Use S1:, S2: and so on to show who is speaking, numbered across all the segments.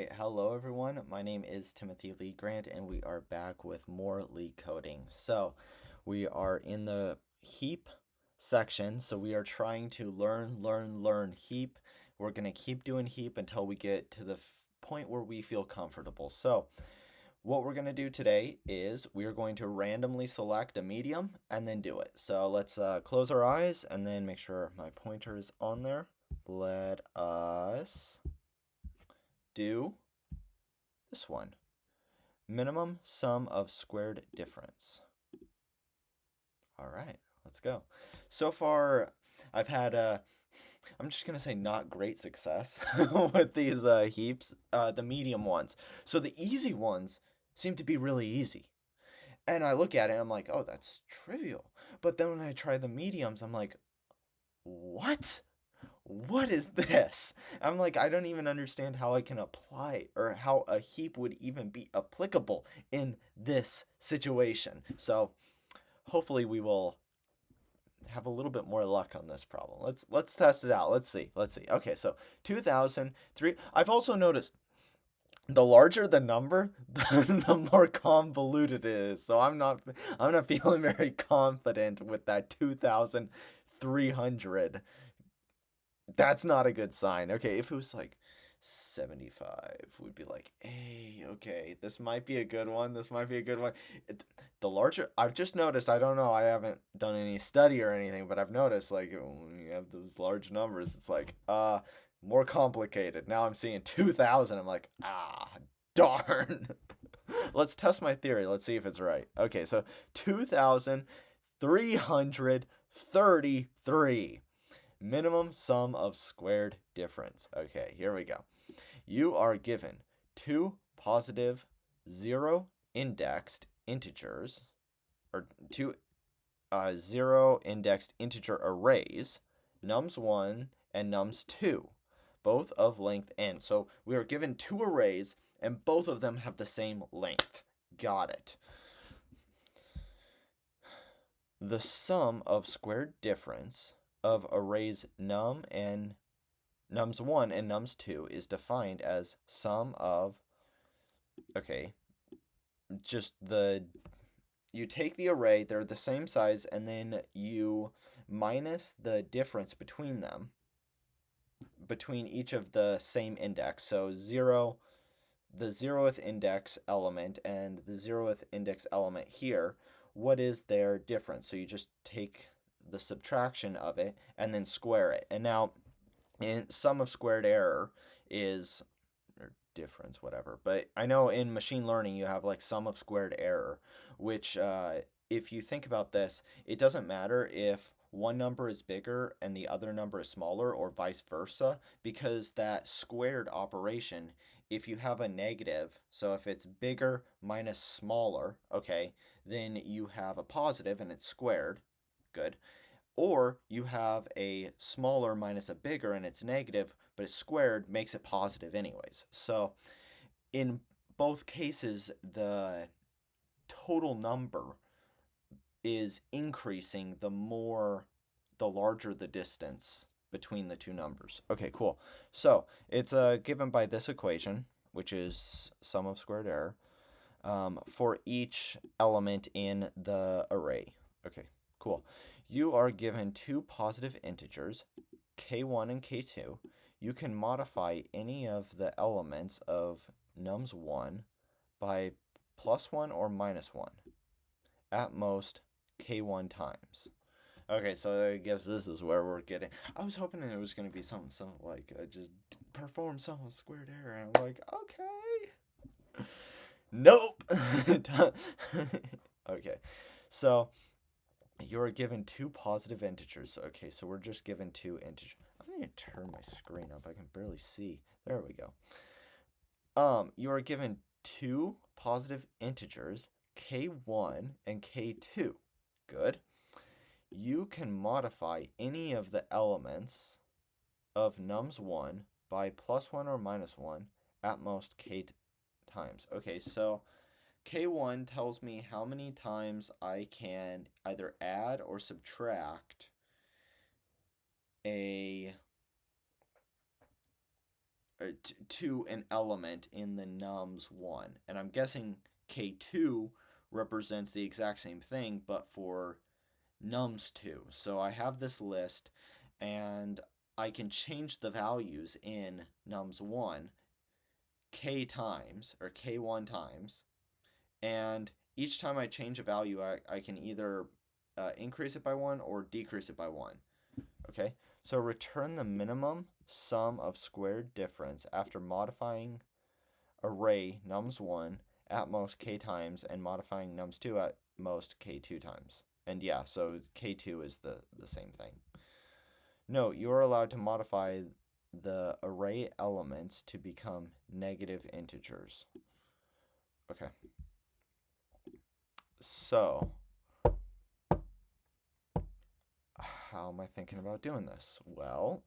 S1: Alright, hello everyone. My name is Timothy Lee Grant, and we are back with more LeetCoding. So, we are in the heap section, so we are trying to learn heap. We're going to keep doing heap until we get to the point where we feel comfortable. So, what we're going to do today is we are going to randomly select a medium and then do it. So, let's close our eyes and then make sure my pointer is on there. Let us do this one. Minimum sum of squared difference. All right, let's go. So far, I've had I'm just gonna say not great success with these heaps, the medium ones. So the easy ones seem to be really easy. And I look at it and I'm like, oh, that's trivial. But then when I try the mediums, I'm like, what? What is this? I'm like, I don't even understand how I can apply or how a heap would even be applicable in this situation. So hopefully we will have a little bit more luck on this problem. Let's test it out. Let's see. Okay, so 2003. I've also noticed the larger the number, the more convoluted it is. So I'm not feeling very confident with that 2300. That's not a good sign. Okay, if it was like 75, we'd be like, hey, okay, this might be a good one. This might be a good one. The larger, I've just noticed, I don't know, I haven't done any study or anything, but I've noticed like when you have those large numbers, it's like, more complicated. Now I'm seeing 2000. I'm like, darn. Let's test my theory. Let's see if it's right. Okay, so 2333. Minimum sum of squared difference. Okay, here we go. You are given two positive zero indexed integers, or two zero indexed integer arrays, nums1 and nums2, both of length n. So we are given two arrays, and both of them have the same length. Got it. The sum of squared difference of arrays num and nums1 and nums2 is defined as sum of, okay, just you take the array, they're the same size, and then you minus the difference between them, between each of the same index. So the 0th index element and the 0th index element here, what is their difference? So you just take the subtraction of it and then square it. And now in sum of squared error is, or difference, whatever, but I know in machine learning you have like sum of squared error, which if you think about this, it doesn't matter if one number is bigger and the other number is smaller, or vice versa, because that squared operation, if you have a negative, so if it's bigger minus smaller, okay, then you have a positive and it's squared. Good. Or you have a smaller minus a bigger and it's negative, but it's squared, makes it positive anyways. So in both cases, the total number is increasing the larger the distance between the two numbers. Okay, cool. So it's given by this equation, which is sum of squared error, for each element in the array. Okay, cool. You are given two positive integers, k1 and k2. You can modify any of the elements of nums1 by +1 or -1, at most k1 times. Okay, so I guess this is where we're getting. I was hoping it was going to be something like just perform sum of squared error, and I'm like, okay. Nope. Okay, so you're given two positive integers. Okay, so we're just given two integers. I'm going to turn my screen up. I can barely see. There we go. You are given two positive integers, k1 and k2. Good. You can modify any of the elements of nums1 by +1 or -1, at most k times. Okay, so k1 tells me how many times I can either add or subtract a to an element in the nums1. And I'm guessing k2 represents the exact same thing, but for nums2. So I have this list, and I can change the values in nums1 k times, or k1 times, and each time I change a value, I can either increase it by 1 or decrease it by 1. Okay, so return the minimum sum of squared difference after modifying array nums1 at most k times and modifying nums2 at most k2 times. And yeah, so k2 is the same thing. Note, you are allowed to modify the array elements to become negative integers. Okay. So, how am I thinking about doing this? Well,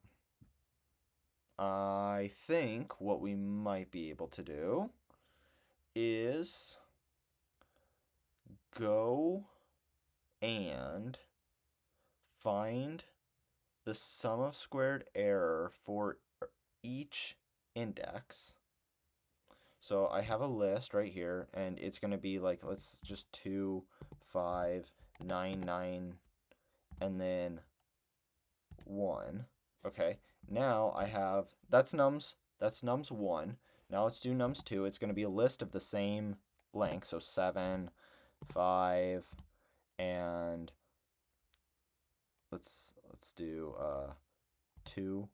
S1: I think what we might be able to do is go and find the sum of squared error for each index. So I have a list right here, and it's going to be like, let's just 2, 5, 9, 9, and then 1. Okay, now I have, that's nums1. Now let's do nums2. It's going to be a list of the same length, so 7, 5, and let's do 2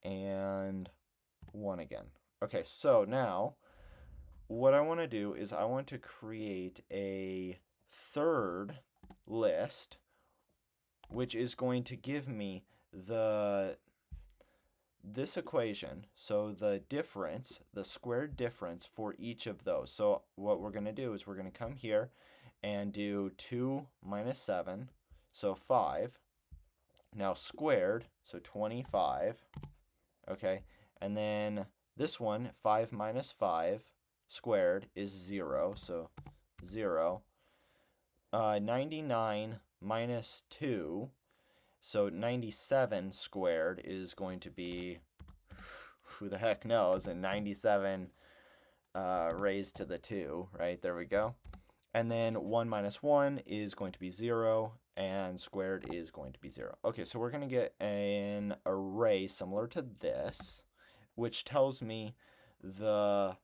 S1: and 1 again. Okay, so now what I want to do is I want to create a third list, which is going to give me this equation, so the difference, the squared difference for each of those. So what we're going to do is we're going to come here and do 2 minus 7, so 5. Now squared, so 25. Okay, and then this one, 5 minus 5 squared is 0, so 0. 99 minus 2, so 97 squared is going to be, who the heck knows, and 97 raised to the 2, right? There we go. And then 1 minus 1 is going to be 0, and squared is going to be 0. Okay, so we're going to get an array similar to this, which tells me the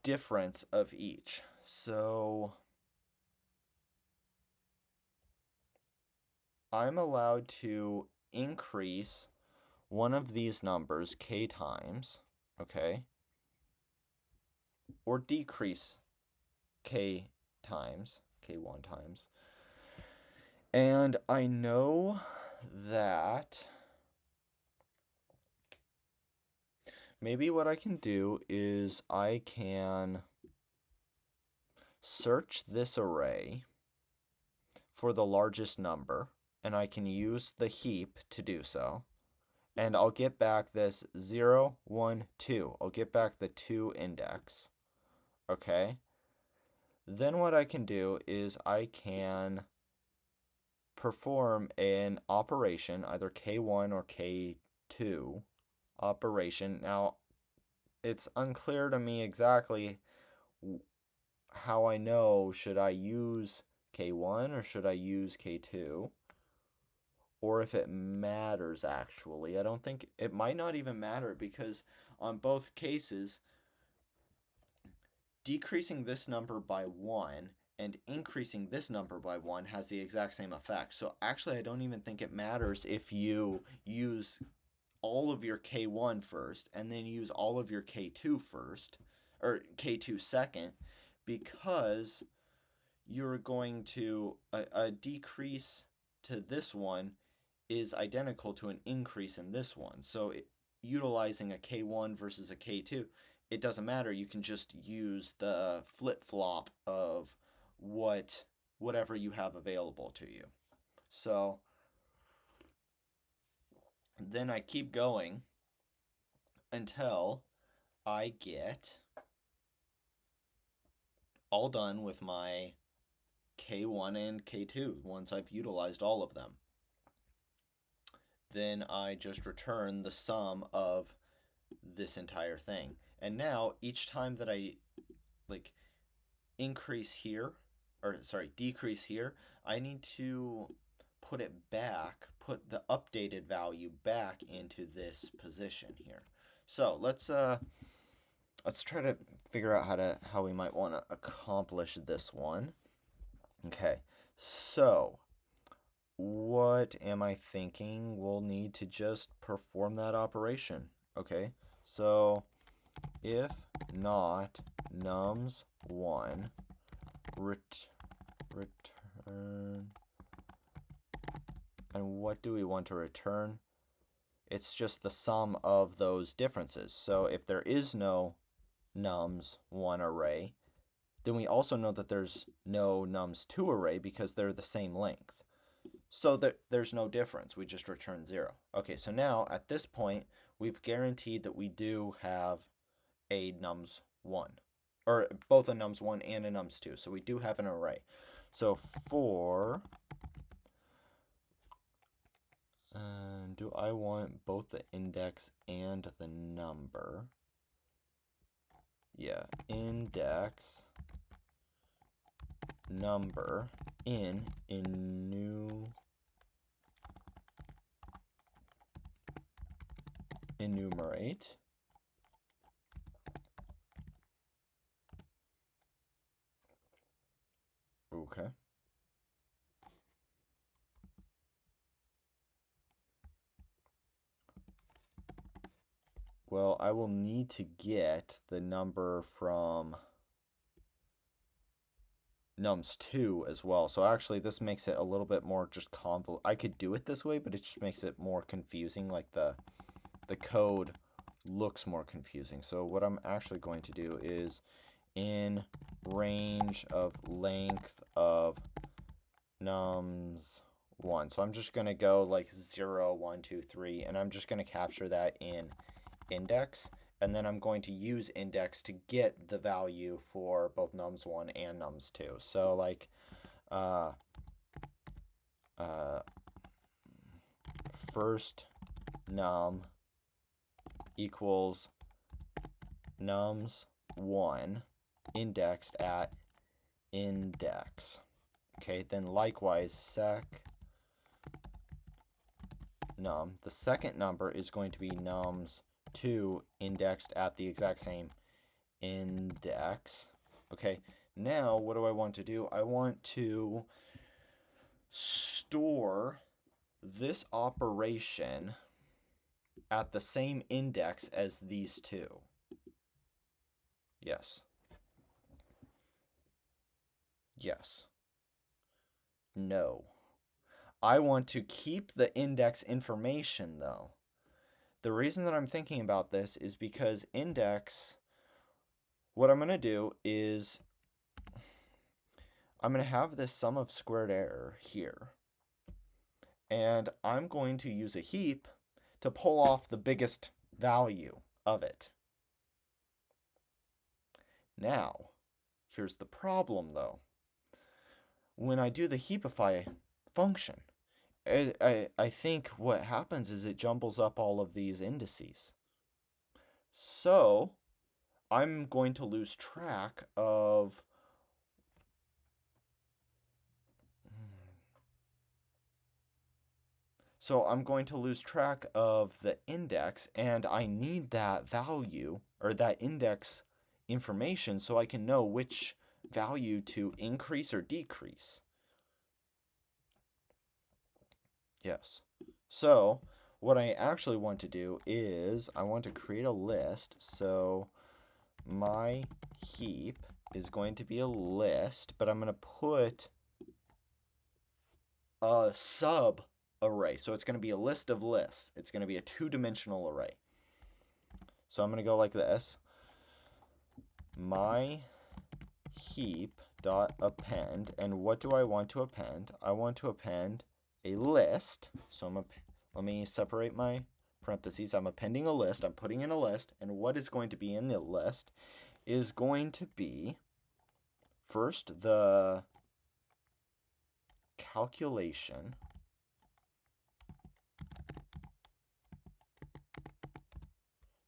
S1: difference of each. So I'm allowed to increase one of these numbers k times, okay, or decrease k times, k1 times. And I know that maybe what I can do is I can search this array for the largest number, and I can use the heap to do so. And I'll get back this 0, 1, 2. I'll get back the 2 index. Okay? Then what I can do is I can perform an operation, either k1 or k2 operation. Now, it's unclear to me exactly how I know, should I use k1 or should I use k2, or if it matters actually. I don't think, it might not even matter, because on both cases, decreasing this number by 1 and increasing this number by 1 has the exact same effect. So actually, I don't even think it matters if you use all of your k1 first and then use all of your k2 first, or k2 second, because you're going to, a decrease to this one is identical to an increase in this one. So utilizing a k1 versus a k2, it doesn't matter. You can just use the flip-flop of whatever you have available to you. So then I keep going until I get all done with my K1 and K2 once I've utilized all of them. Then I just return the sum of this entire thing. And now each time that I decrease here, I need to put the updated value back into this position here. So let's try to figure out how we might want to accomplish this one. Okay, so what am I thinking? We'll need to just perform that operation. Okay, so if not nums1 return, and what do we want to return? It's just the sum of those differences. So if there is no nums1 array, then we also know that there's no nums2 array because they're the same length. So there's no difference. We just return 0. Okay, so now at this point, we've guaranteed that we do have a nums1, or both a nums1 and a nums2. So we do have an array. So for, do I want both the index and the number? Yeah, index number in enumerate. Okay. Well, I will need to get the number from nums2 as well. So actually this makes it a little bit more just convoluted. I could do it this way, but it just makes it more confusing. Like the code looks more confusing. So what I'm actually going to do is in range of length of nums1. So I'm just going to go like 0, 1, 2, 3, and I'm just going to capture that in index, and then I'm going to use index to get the value for both nums1 and nums2. So like first num equals nums1 indexed at index. Okay, then likewise sec num. The second number is going to be nums2 indexed at the exact same index. Okay, now what do I want to do? I want to store this operation at the same index as these two. Yes. Yes. No. I want to keep the index information, though. The reason that I'm thinking about this is because index, what I'm going to do is I'm going to have this sum of squared error here. And I'm going to use a heap to pull off the biggest value of it. Now, here's the problem, though. When I do the heapify function, I think what happens is it jumbles up all of these indices. So I'm going to lose track of the index, and I need that value or that index information so I can know which value to increase or decrease. Yes. So what I actually want to do is I want to create a list. So my heap is going to be a list, but I'm going to put a sub array. So it's going to be a list of lists. It's going to be a two-dimensional array. So I'm going to go like this. My heap dot append, and what do I want to append? I want to append a list. So let me separate my parentheses. I'm appending a list. I'm putting in a list, and what is going to be in the list is going to be first the calculation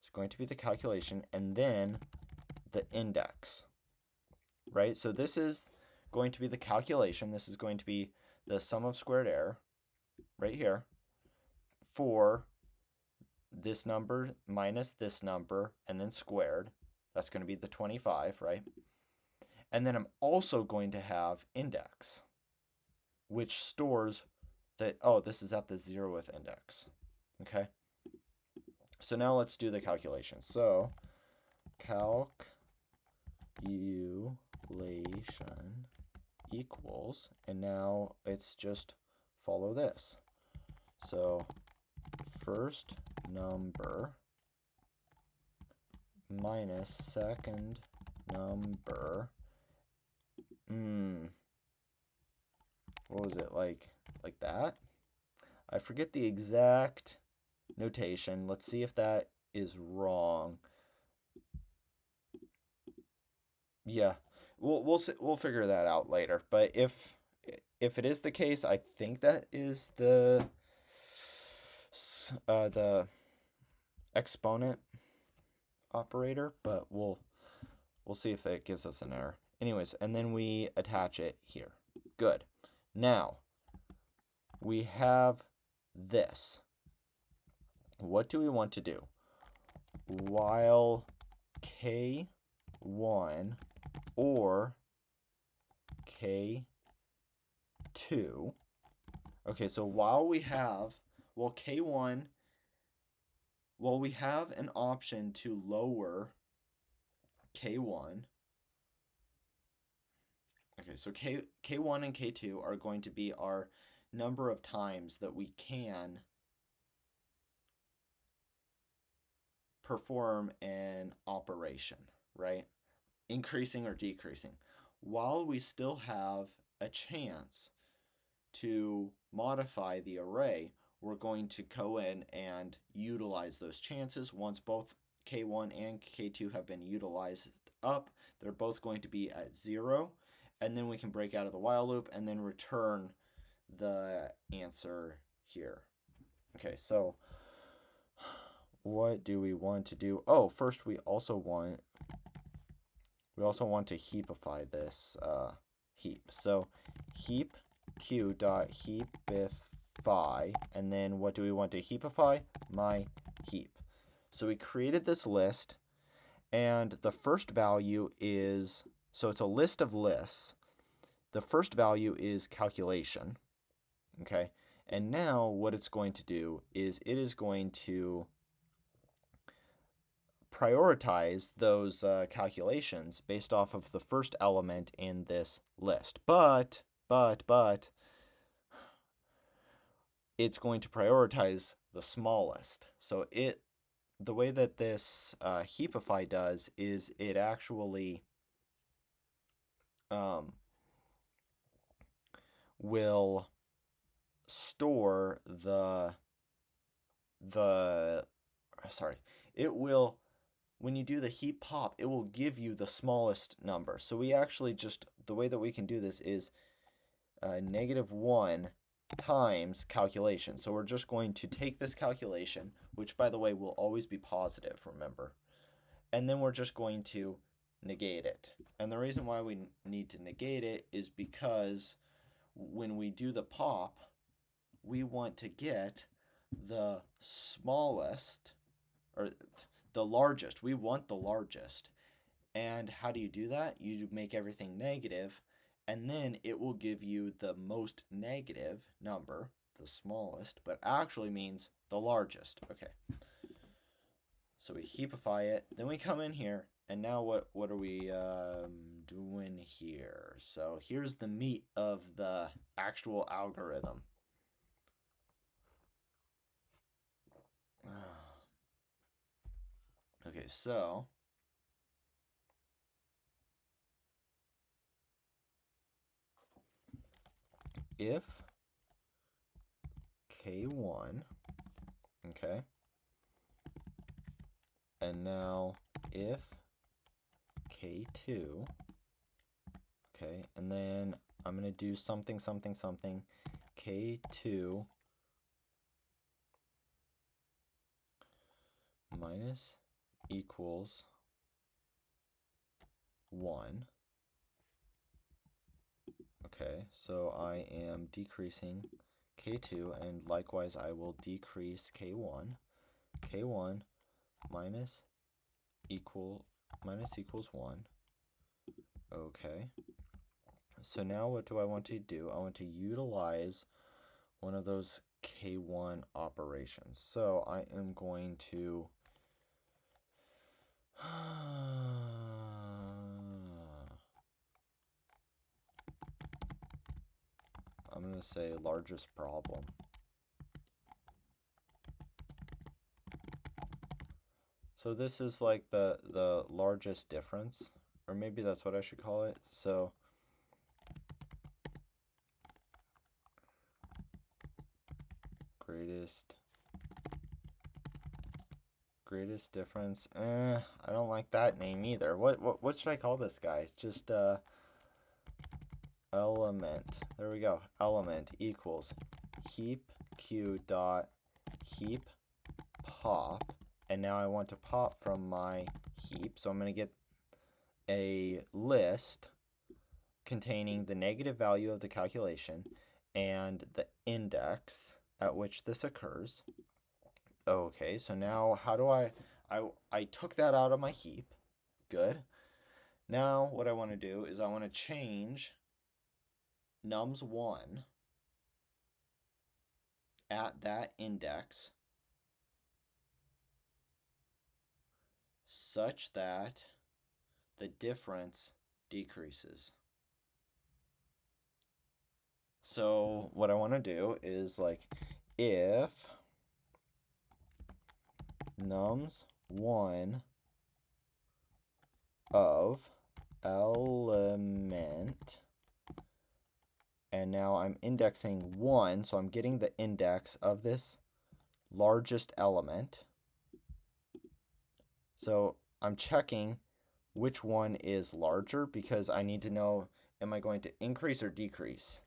S1: is going to be the calculation and then the index, right? So this is going to be the calculation. This is going to be the sum of squared error right here for this number minus this number and then squared. That's going to be the 25, right? And then I'm also going to have index, which stores that, oh, this is at the 0th index, okay? So now let's do the calculation. So calculation equals, and now it's just follow this. So first number minus second number. What was it, like that? I forget the exact notation. Let's see if that is wrong. Yeah, we'll figure that out later. But if it is the case, I think that is the exponent operator, but we'll see if it gives us an error. Anyways, and then we attach it here. Good. Now we have this. What do we want to do? While K1 or K2. Okay, so while we have, K1, we have an option to lower K1. Okay, so K1 and K2 are going to be our number of times that we can perform an operation, right? Increasing or decreasing. While we still have a chance to modify the array, we're going to go in and utilize those chances. Once both K1 and K2 have been utilized up, they're both going to be at 0, and then we can break out of the while loop and then return the answer here. Okay, so what do we want to do? Oh, first we also want to heapify this heap. So heap q dot heapify, and then what do we want to heapify? My heap. So we created this list, and the first value is, so it's a list of lists. The first value is calculation, okay? And now what it's going to do is it is going to prioritize those calculations based off of the first element in this list. But it's going to prioritize the smallest. So the way that this heapify does is it actually will store it will, when you do the heap pop, it will give you the smallest number. So we actually just, the way that we can do this is -1 times calculation. So we're just going to take this calculation, which by the way will always be positive, remember, and then we're just going to negate it. And the reason why we need to negate it is because when we do the pop, we want to get the smallest, or the largest. We want the largest. And how do you do that? You make everything negative, and then it will give you the most negative number, the smallest, but actually means the largest. Okay. So we heapify it, then we come in here, and now what are we doing here? So here's the meat of the actual algorithm. Okay, so if K1, okay, and now if K2, okay, and then I'm going to do something, something, something, k2 minus equals 1. Okay, so I am decreasing k2, and likewise I will decrease k1. k1 minus equals 1. Okay, so now what do I want to do? I want to utilize one of those k1 operations. So I am going to I'm going to say largest problem. So this is like the largest difference, or maybe that's what I should call it. So greatest difference. I don't like that name either. What should I call this guy? It's just element. There we go. Element equals heap q dot heap pop, and now I want to pop from my heap, so I'm going to get a list containing the negative value of the calculation and the index at which this occurs. Okay, so now how do I took that out of my heap. Good. Now what I want to do is I want to change nums1 at that index such that the difference decreases. So what I want to do is like if nums1 of element, and now I'm indexing 1, so I'm getting the index of this largest element. So I'm checking which one is larger because I need to know, am I going to increase or decrease?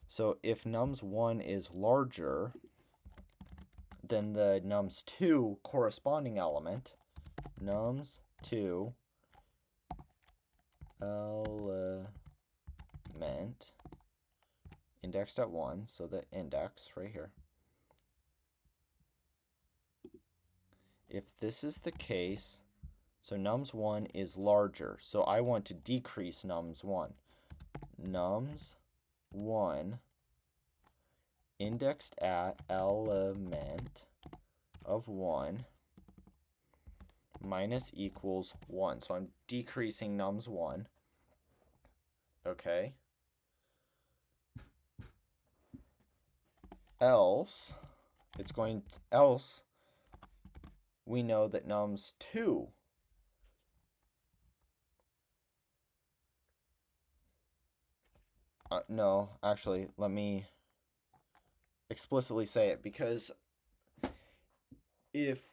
S1: So if nums1 is larger than the nums2 corresponding element, nums2 element indexed at 1, so the index right here. If this is the case, so nums1 is larger, so I want to decrease nums1. Nums1 indexed at element of 1 minus equals 1. So I'm decreasing nums1. Okay. Else we know that nums2 no, actually, let me explicitly say it, because if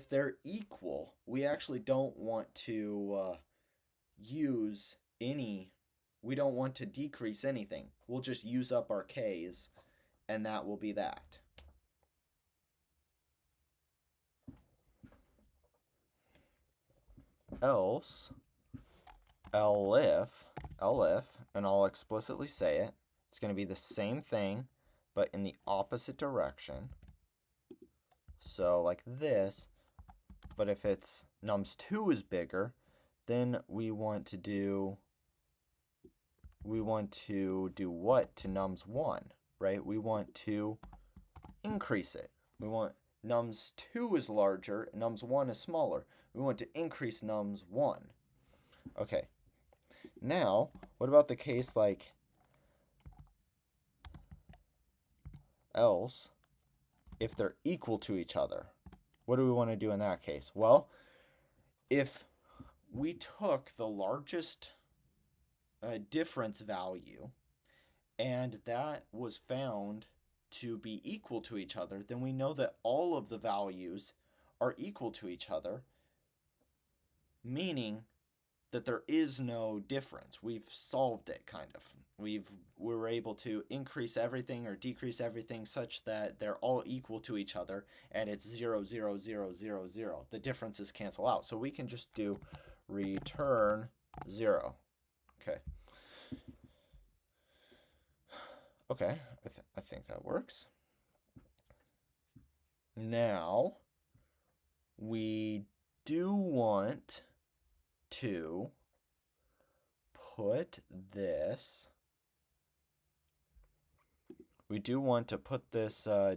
S1: they're equal, we actually don't want to use any, we don't want to decrease anything. We'll just use up our k's, and that will be that. Else, elif, and I'll explicitly say it, it's going to be the same thing, but in the opposite direction. So like this, but if it's nums2 is bigger, then we want to do what to nums1, right? We want to increase it. We want nums2 is larger, nums1 is smaller. We want to increase nums1. Okay. Now, what about the case like else if they're equal to each other? What do we want to do in that case? Well, if we took the largest difference value and that was found to be equal to each other, then we know that all of the values are equal to each other, meaning that there is no difference. We've solved it, kind of. We're able to increase everything or decrease everything such that they're all equal to each other, and it's 0, 0, 0, 0, 0. The differences cancel out. So we can just do return 0. Okay. Okay, I think that works. Now, we do want to put this,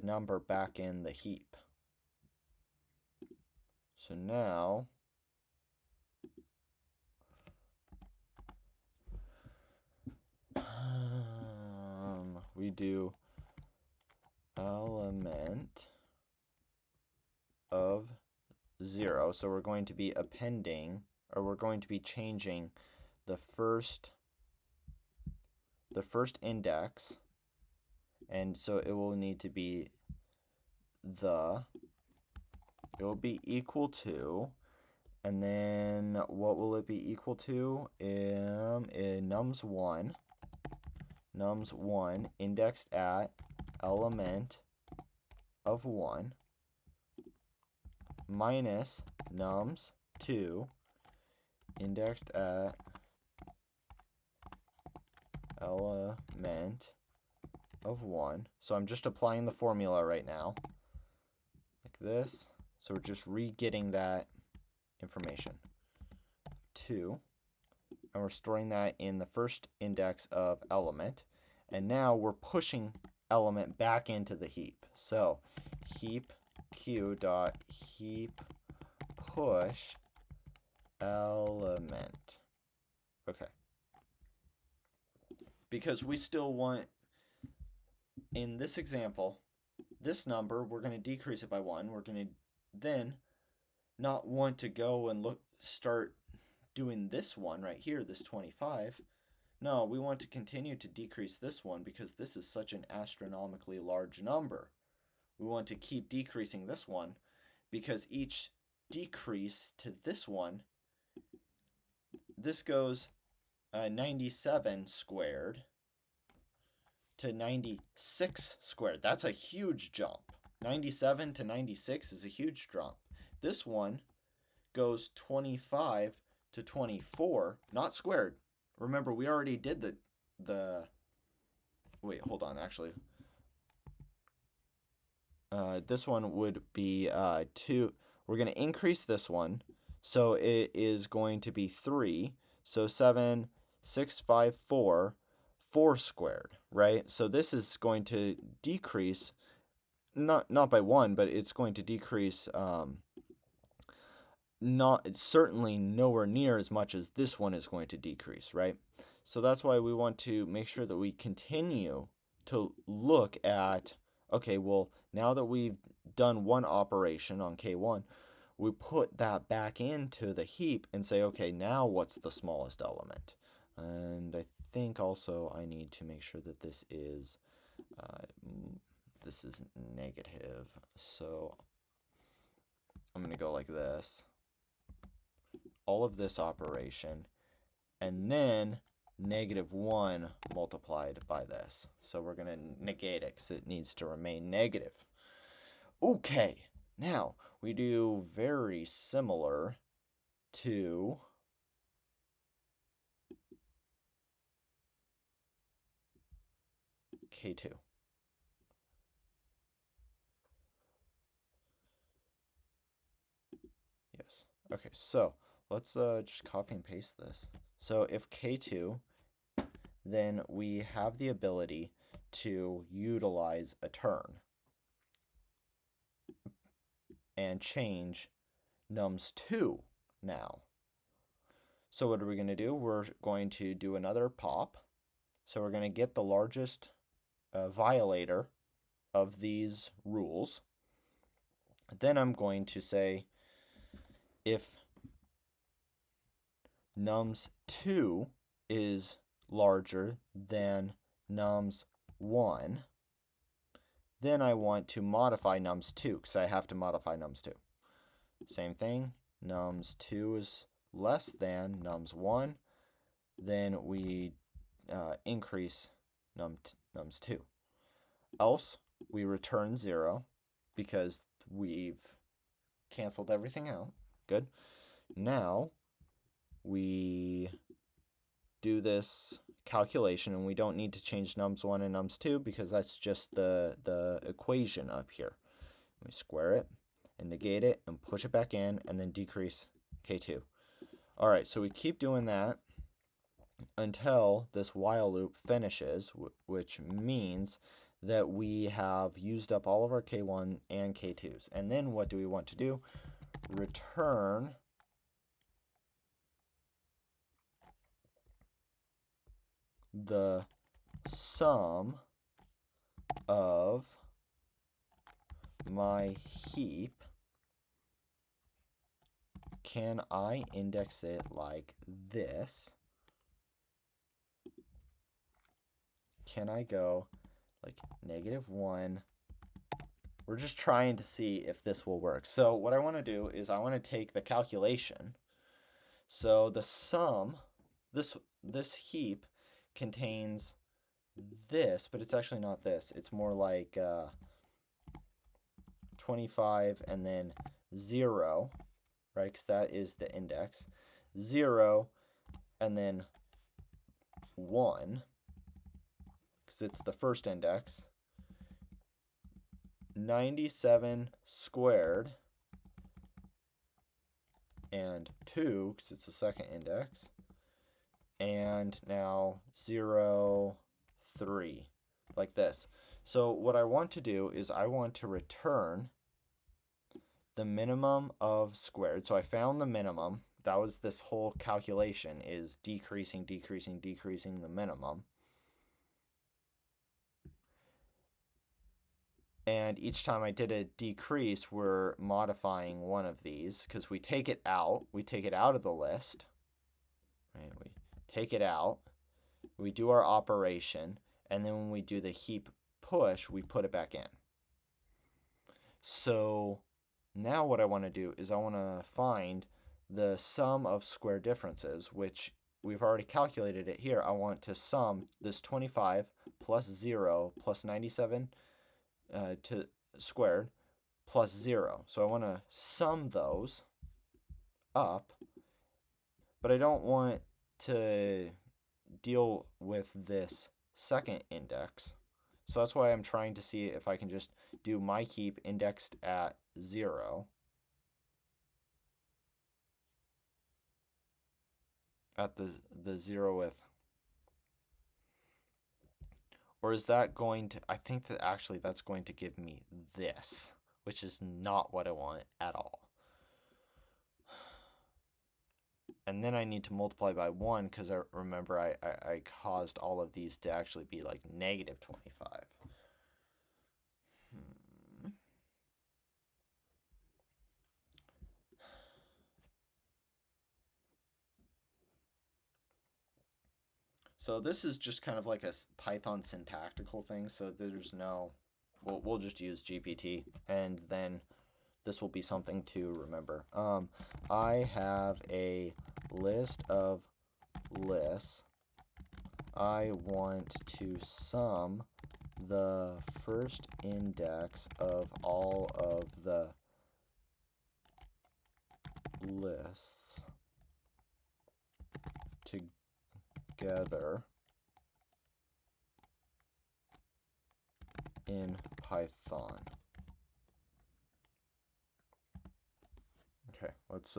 S1: number back in the heap. So now, we do element of 0. So we're going to be appending, or we're going to be changing the first index, and so it will need to be it will be equal to, and then what will it be equal to? In nums1 indexed at element of 1 minus nums2 indexed at element of 1. So I'm just applying the formula right now, like this. So we're just re-getting that information. 2. And we're storing that in the first index of element. And now we're pushing element back into the heap. So heap q dot heap push element. Okay. Because we still want, in this example, this number, we're going to decrease it by 1. We're going to then not want to go and start doing this one right here, this 25. No, we want to continue to decrease this one because this is such an astronomically large number. We want to keep decreasing this one because each decrease to this one, this goes 97 squared to 96 squared. That's a huge jump. 97 to 96 is a huge jump. This one goes 25 to 24, not squared. Remember, we already did the wait, hold on, actually. This one would be 2. We're going to increase this one, so it is going to be 3. So 7, 6, 5, 4, 4 squared, right? So this is going to decrease, not by 1, but it's going to decrease, certainly nowhere near as much as this one is going to decrease, right? So that's why we want to make sure that we continue to look at, okay, well, now that we've done one operation on K1, we put that back into the heap and say, okay, now what's the smallest element? And I think also I need to make sure that this is negative. So I'm going to go like this. All of this operation, and then -1 multiplied by this. So we're going to negate it because it needs to remain negative. Okay, now we do very similar to K2. Yes. Okay, so let's just copy and paste this. So if K2, then we have the ability to utilize a turn and change nums2 now. So what are we going to do? We're going to do another pop. So we're going to get the largest violator of these rules. Then I'm going to say if nums2 is larger than nums1, then I want to modify nums2 because I have to modify nums2. Same thing, nums2 is less than nums1, then we increase nums2. Else, we return 0 because we've canceled everything out. Good. Now, we do this calculation, and we don't need to change nums1 and nums2 because that's just the equation up here. We square it and negate it and push it back in and then decrease k2. All right, so we keep doing that until this while loop finishes, which means that we have used up all of our k1 and k2s. And then what do we want to do? Return the sum of my heap. Can I index it like this? Can I go like -1? We're just trying to see if this will work. So what I want to do is I want to take the calculation. So the sum, this heap contains this, but it's actually not this. It's more like 25 and then 0, right? Because that is the index. 0 and then 1, because it's the first index. 97 squared and 2, because it's the second index. And now 0, 3, like this. So what I want to do is I want to return the minimum of squared. So I found the minimum. That was this whole calculation, is decreasing, decreasing, decreasing the minimum. And each time I did a decrease, we're modifying one of these because we take it out. We take it out of the list. Right? We take it out. We do our operation. And then when we do the heap push, we put it back in. So now what I want to do is I want to find the sum of square differences, which we've already calculated it here. I want to sum this 25 plus 0 plus 97 to squared plus 0. So I want to sum those up, but I don't want to deal with this second index. So that's why I'm trying to see if I can just do my heap indexed at 0 at the 0th. Or is that going to, I think that actually that's going to give me this, which is not what I want at all. And then I need to multiply by 1 because I remember I caused all of these to actually be like -25. So this is just kind of like a Python syntactical thing. So there's no, we'll just use GPT, and then this will be something to remember. I have a list of lists. I want to sum the first index of all of the lists together in Python. Okay, let's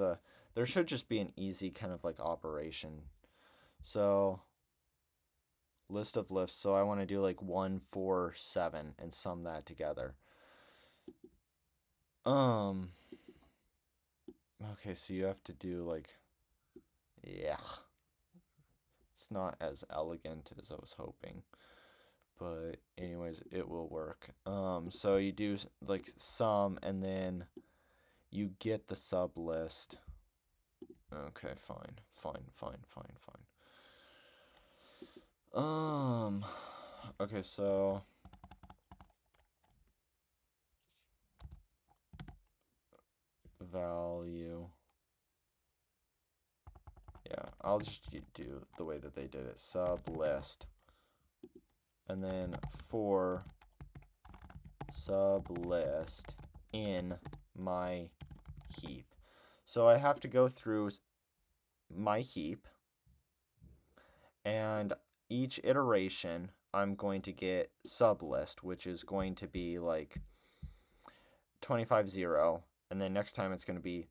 S1: there should just be an easy kind of like operation. So list of lists. So I want to do like 1, 4, 7 and sum that together. Okay, so you have to do like, yeah. It's not as elegant as I was hoping. But anyways, it will work. So you do like sum and then you get the sub list. Okay, fine. Okay, so value I'll just do the way that they did it. Sub list. And then for sub list in my heap. So I have to go through my heap, and each iteration I'm going to get sub list, which is going to be like 25 0, and then next time it's going to be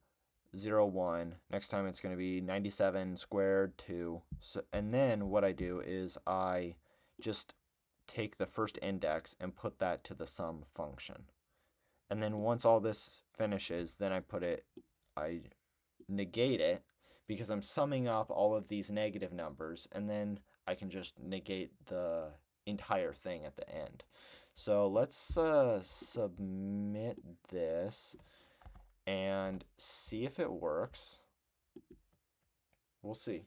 S1: 0 1, next time it's going to be 97 squared 2. So, and then what I do is I just take the first index and put that to the sum function. And then once all this finishes, then I negate it, because I'm summing up all of these negative numbers, and then I can just negate the entire thing at the end. So let's submit this and see if it works. We'll see.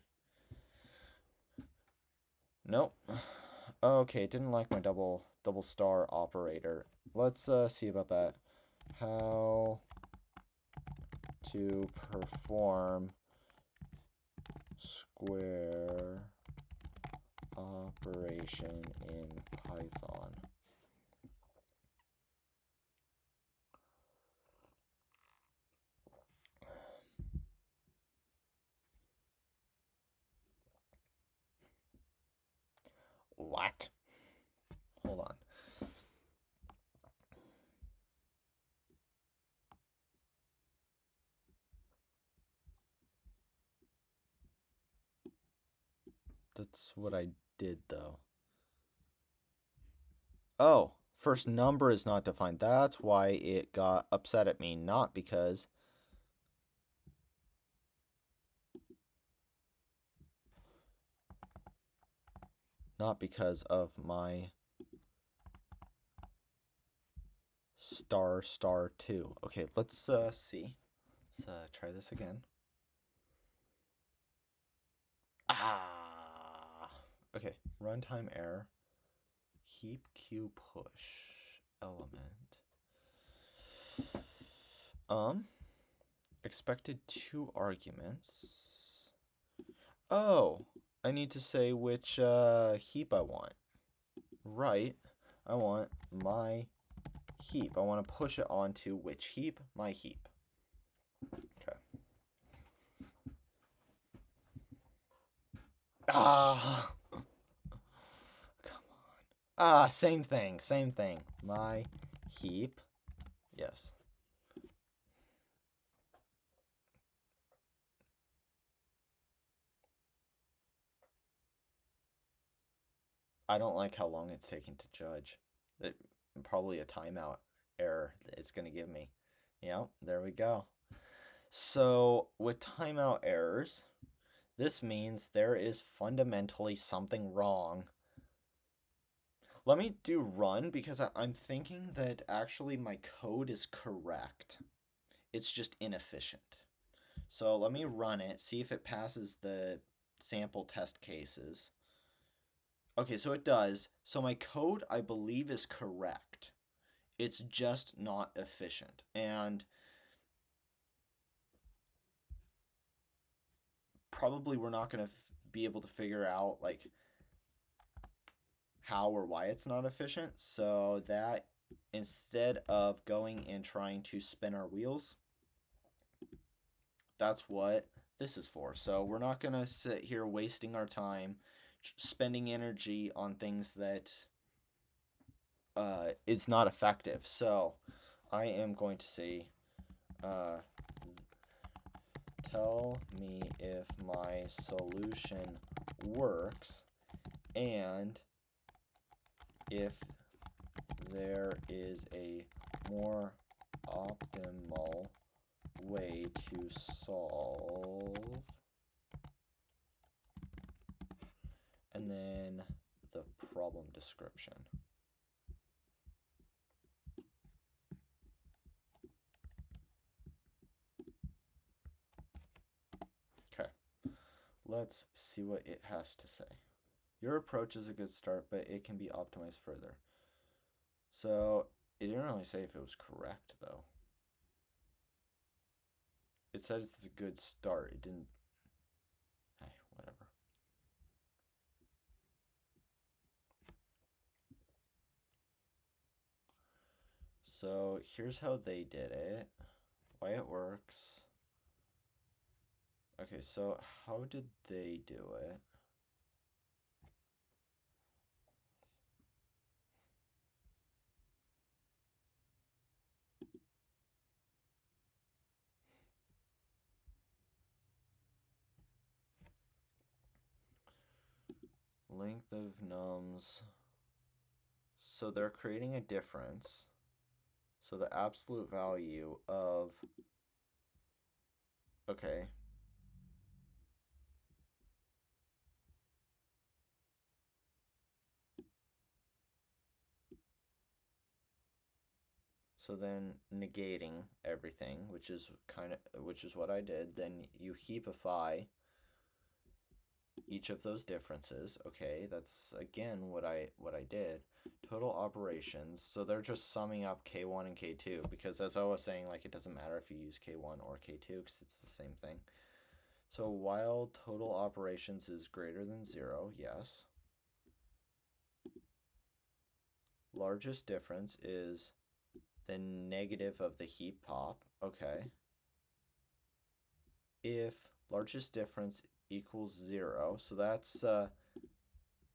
S1: Nope. Okay, didn't like my double star operator. Let's see about that. How to perform square operation in Python. What? Hold on. That's what I did, though. Oh, first number is not defined. That's why it got upset at me, not because of my star 2. Okay, let's see. Let's try this again. Okay, runtime error. Heap queue push element. Expected 2 arguments. Oh, I need to say which heap I want. Right, I want my heap. I want to push it onto which heap? My heap. Okay. Ah! Come on. Same thing. My heap. Yes. I don't like how long it's taking to judge. Probably a timeout error it's going to give me. Yeah, there we go. So with timeout errors, this means there is fundamentally something wrong. Let me do run, because I'm thinking that actually my code is correct. It's just inefficient. So let me run it, see if it passes the sample test cases. Okay, so it does. So my code, I believe, is correct. It's just not efficient. And probably we're not going to be able to figure out like how or why it's not efficient. So that instead of going and trying to spin our wheels, that's what this is for. So we're not going to sit here wasting our time spending energy on things that is not effective. So I am going to say, tell me if my solution works and if there is a more optimal way to solve, and then the problem description. Okay, let's see what it has to say. Your approach is a good start, but it can be optimized further. So it didn't really say if it was correct, though. It said it's a good start. It didn't. whatever. So here's how they did it, why it works. Okay, so how did they do it? Length of nums. So they're creating a difference. So the absolute value of, okay. So then negating everything, which is what I did, then you heapify each of those differences. Okay, that's again what I did. Total operations. So they're just summing up K1 and K2 because as I was saying, like it doesn't matter if you use K1 or K2 because it's the same thing. So while total operations is greater than 0, yes. Largest difference is the negative of the heap pop. Okay. If largest difference equals 0, so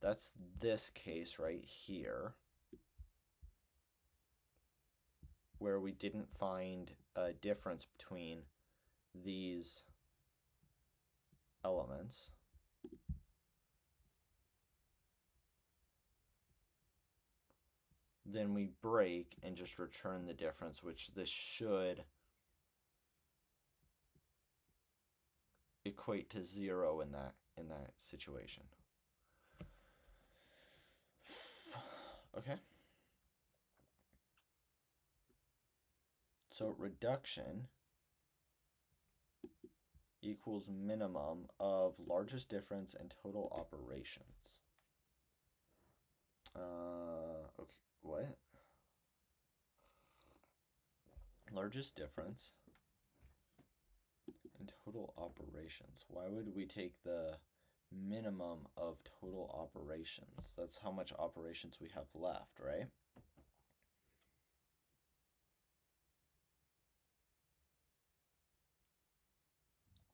S1: that's this case right here where we didn't find a difference between these elements. Then we break and just return the difference, which this should equate to 0 in that situation. Okay. So reduction equals minimum of largest difference and total operations. Okay, what? Largest difference in total operations. Why would we take the minimum of total operations? That's how much operations we have left, right?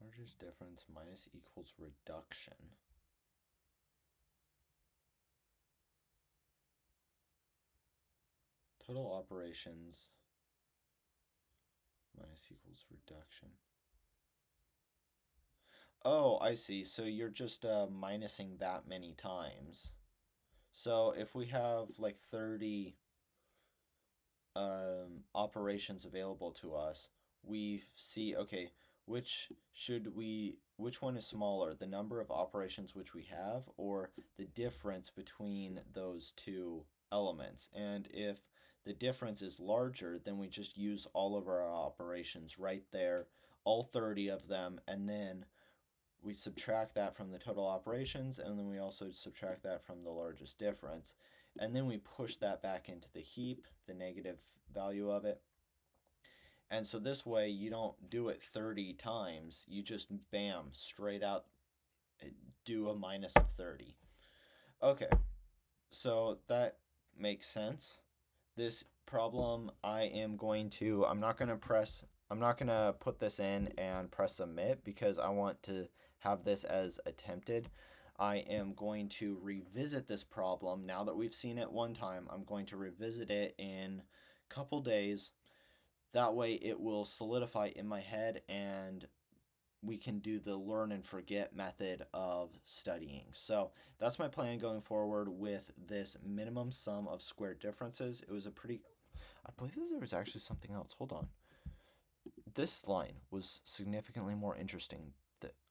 S1: Largest difference minus equals reduction. Total operations minus equals reduction. Oh, I see. So you're just minusing that many times. So if we have like 30 operations available to us, we see, okay, which one is smaller, the number of operations which we have or the difference between those two elements? And if the difference is larger, then we just use all of our operations right there, all 30 of them, and then we subtract that from the total operations, and then we also subtract that from the largest difference. And then we push that back into the heap, the negative value of it. And so this way you don't do it 30 times. You just, bam, straight out do a minus of 30. Okay, so that makes sense. This problem I'm not going to put this in and press submit because I want to have this as attempted. I am going to revisit this problem now that we've seen it one time. I'm going to revisit it in a couple days. That way it will solidify in my head and we can do the learn and forget method of studying. So that's my plan going forward with this minimum sum of squared differences. It was a pretty, I believe there was actually something else. Hold on. This line was significantly more interesting.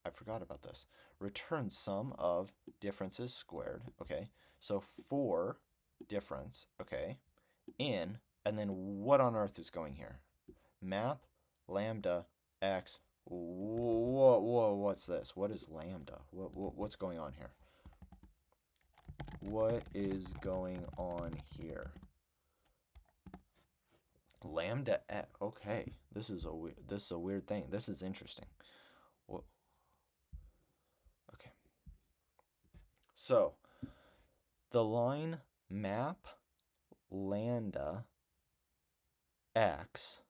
S1: I forgot about this. Return sum of differences squared. Okay, so for difference. Okay, in, and then what on earth is going here? Map lambda x. Whoa, what's this? What is lambda? What's going on here? What is going on here? Lambda x. Okay, this is a weird thing. This is interesting. What? Okay, So the line map lambda x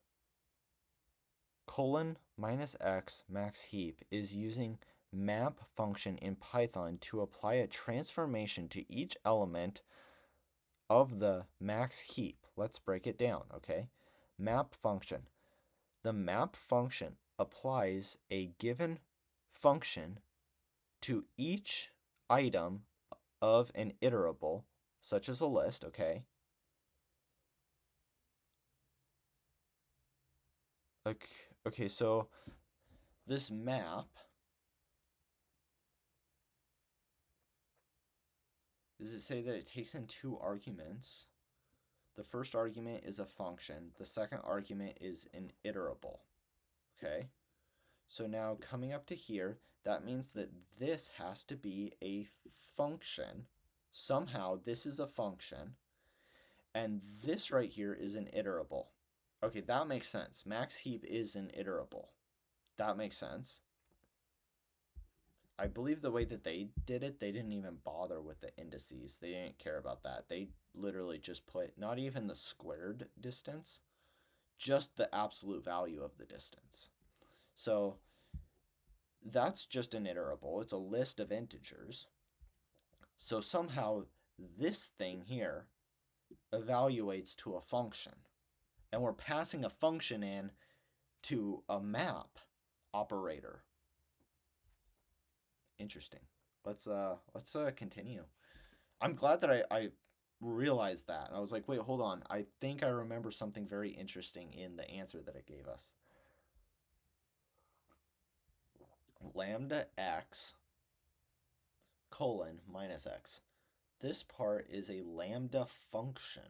S1: colon minus x max heap is using map function in Python to apply a transformation to each element of the max heap. Let's break it down, okay? Map function. The map function applies a given function to each item of an iterable, such as a list, okay? Okay, so this map does it say that it takes in two arguments? The first argument is a function. The second argument is an iterable. Okay? So now coming up to here, that means that this has to be a function. Somehow this is a function. And this right here is an iterable. Okay, that makes sense. Max heap is an iterable. That makes sense. I believe the way that they did it, they didn't even bother with the indices. They didn't care about that. They literally just put not even the squared distance, just the absolute value of the distance. So that's just an iterable. It's a list of integers. So somehow this thing here evaluates to a function. And we're passing a function in to a map operator. Interesting. Let's continue. I'm glad that I realized that. I was like, wait, hold on. I think I remember something very interesting in the answer that it gave us. Lambda x colon minus x. This part is a lambda function,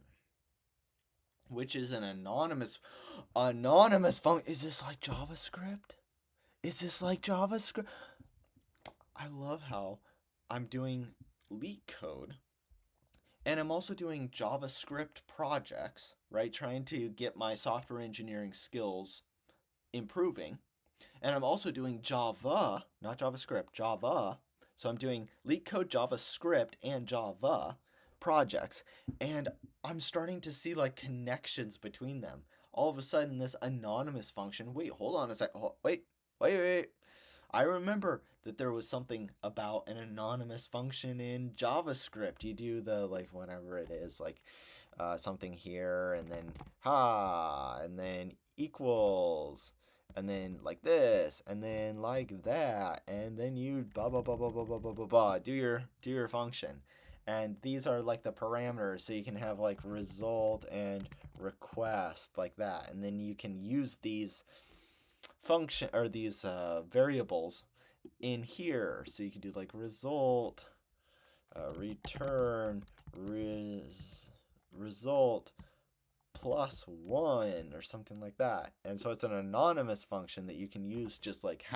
S1: which is an anonymous function. Is this like JavaScript? Is this like JavaScript? I love how I'm doing LeetCode and I'm also doing JavaScript projects, right? Trying to get my software engineering skills improving. And I'm also doing Java, not JavaScript, Java. So I'm doing LeetCode, JavaScript, and Java projects. And I'm starting to see like connections between them. All of a sudden, this anonymous function. Wait, hold on a sec. Oh, wait. I remember that there was something about an anonymous function in JavaScript. You do the like whatever it is, like something here, and then and then equals, and then like this, and then like that, and then you blah blah blah blah blah blah blah blah blah. Do your function, and these are like the parameters, so you can have like result and request like that, and then you can use these function or these variables in here, so you can do like result, return result +1 or something like that. And so it's an anonymous function that you can use just like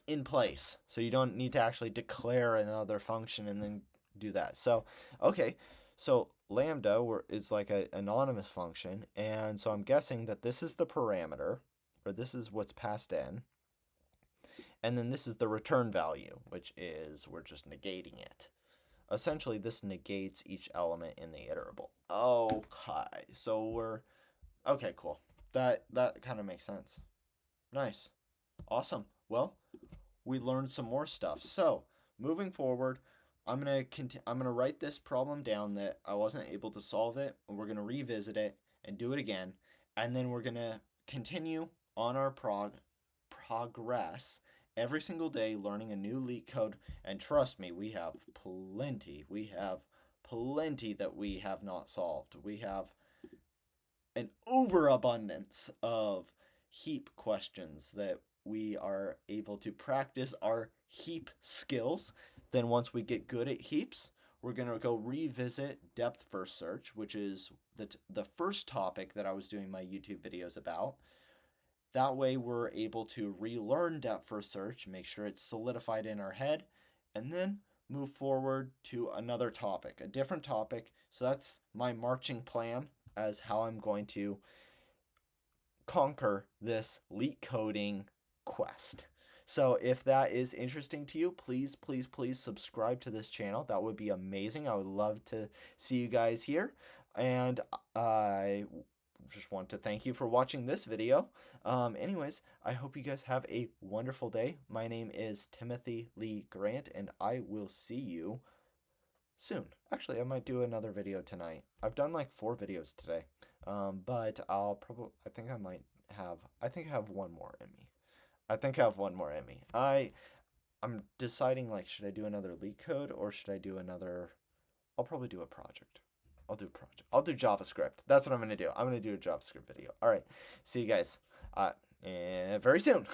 S1: in place, so you don't need to actually declare another function and then do that. So okay, so lambda is like an anonymous function, and so I'm guessing that this is the parameter, or this is what's passed in, and then this is the return value, which is we're just negating it. Essentially, this negates each element in the iterable. Okay, so okay, cool. That kind of makes sense. Nice. Awesome. Well, we learned some more stuff. So, moving forward, I'm gonna write this problem down that I wasn't able to solve it, and we're gonna revisit it and do it again, and then we're gonna continue on our progress every single day, learning a new LeetCode. And trust me, we have plenty. We have plenty that we have not solved. We have an overabundance of heap questions that we are able to practice our heap skills. Then once we get good at heaps, we're going to go revisit depth first search, which is the first topic that I was doing my YouTube videos about. That way we're able to relearn depth first search, make sure it's solidified in our head, and then move forward to another topic, a different topic. So that's my marching plan as how I'm going to conquer this LeetCoding quest. So if that is interesting to you, please, please, please subscribe to this channel. That would be amazing. I would love to see you guys here. And I just want to thank you for watching this video. Anyways, I hope you guys have a wonderful day. My name is Timothy Lee Grant, and I will see you soon. Actually, I might do another video tonight. I've done like 4 videos today, but I think I have one more in me. I think I have one more in me. I'm deciding like should I do another LeetCode or should I do another I'll probably do a project. I'll do a project. I'll do JavaScript. That's what I'm gonna do. I'm gonna do a JavaScript video. All right. See you guys. Very soon.